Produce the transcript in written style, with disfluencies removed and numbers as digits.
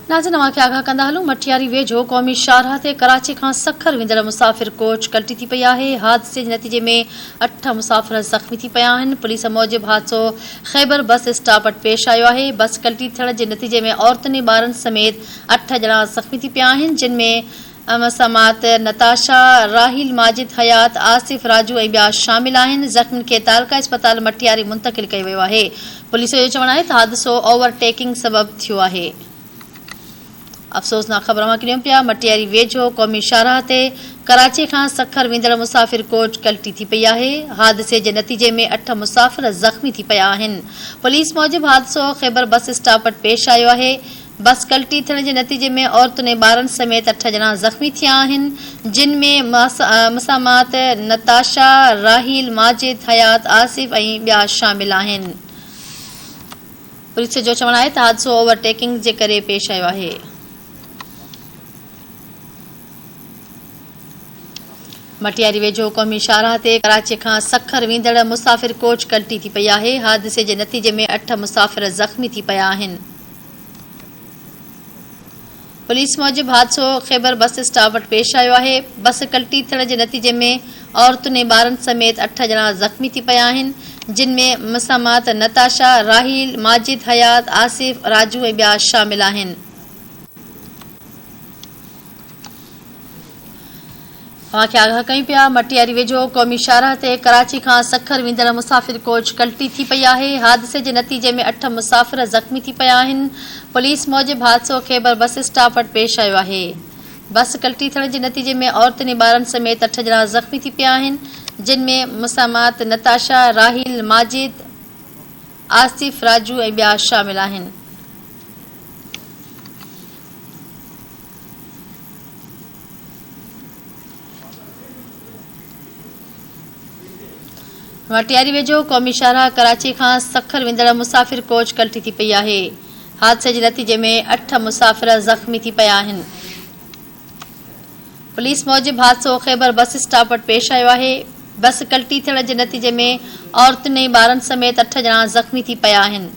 नाज़रीन अवां खे आगाह कंदा हलूं मटियारी वेझो क़ौमी शाहराह ते कराची खां सखर वेंदड़ मुसाफ़िर कोच कल्टी थी पई आहे। हादसे जे नतीजे में 8 मुसाफ़िर ज़ख़्मी थी पिया आहिनि। पुलिस मूजिब हादसो ख़ैबर बस स्टॉप वटि पेश आयो आहे। बस कल्टी थियण जे नतीजे में औरतुनि ऐं ॿारनि समेत 8 ॼणा ज़ख़्मी थी पिया आहिनि, जिन में मसामात नताशा, राहिल, माजिद, हयात, आसिफ, राजू ऐं ॿिया शामिल आहिनि। ज़ख़्मियुनि खे तालका अस्पताल मटियारी मुंतक़िल कयो वियो आहे। पुलिस जो चवणु आहे त हादसो ओवरटेकिंग सबबि थियो आहे। अफ़सोसनाक ख़बर अवां खे ॾियूं पिया मटियारी वेझो क़ौमी शाहराह ते कराची खां सखर वेंदड़ मुसाफ़िर कोच कल्टी थी पई आहे। हादसे जे नतीजे में 8 मुसाफ़िर ज़ख़्मी थी पिया आहिनि। पुलिस मूजिब हादसो ख़ैबर बस स्टॉप वटि पेश आयो आहे। बस कल्टी थियण जे नतीजे में औरतुनि ऐं ॿारनि समेत 8 ॼणा ज़ख़्मी थिया आहिनि, जिन में मसामात नताशा, राहिल, माजिद, हयात, आसिफ ऐं ॿिया शामिल आहिनि। पुलिस जो चवणु आहे त हादसो ओवरटेकिंग जे करे पेश आयो आहे। मटियारी वेझो क़ौमी शाहराह ते कराची खां सखर वेंदड़ मुसाफ़िर कोच कल्टी थी पई आहे। हादसे जे नतीजे में 8 मुसाफ़िर ज़ख़्मी थी पिया आहिनि। पुलिस मूजिब हादसो ख़ैबर बस स्टॉप वटि पेश आयो आहे। बस कल्टी थियण जे नतीजे में औरतुनि ऐं ॿारनि समेत 8 ॼणा ज़ख़्मी थी पिया आहिनि, जिन में मसामात नताशा, राहिल, माजिद, हयात, आसिफ, राजू ऐं ॿिया शामिल आहिनि। अवां खे आगाह कयूं पिया मटियारी वेझो क़ौमी शाहराह ते कराची खां सखर वेंदड़ मुसाफ़िर कोच कल्टी थी पई आहे। हादसे जे नतीजे में 8 मुसाफ़िर ज़ख़्मी थी पिया आहिनि। पुलिस मूजिब हादसो ख़ैबर बस स्टॉप वटि पेश आयो आहे। बस कल्टी थियण जे नतीजे में औरतुनि ऐं ॿारनि समेत 8 ॼणा ज़ख़्मी थी पिया आहिनि, जिन में मसामात नताशा, राहिल, माजिद, आसिफ, राजू ऐं ॿिया शामिल आहिनि। मटियारी वेझो क़ौमी शाहराह कराची खां सखर वेंदड़ मुसाफ़िर कोच कल्टी थी पई आहे। हादसे जे नतीजे में 8 मुसाफ़िर ज़ख़्मी थी पिया आहिनि। पुलिस मूजिब हादसो ख़ैबर बस स्टॉप वटि पेश आयो आहे। बस कल्टी थियण जे नतीजे में औरतुनि ऐं ॿारनि समेत 8 ॼणा ज़ख़्मी थी पिया आहिनि।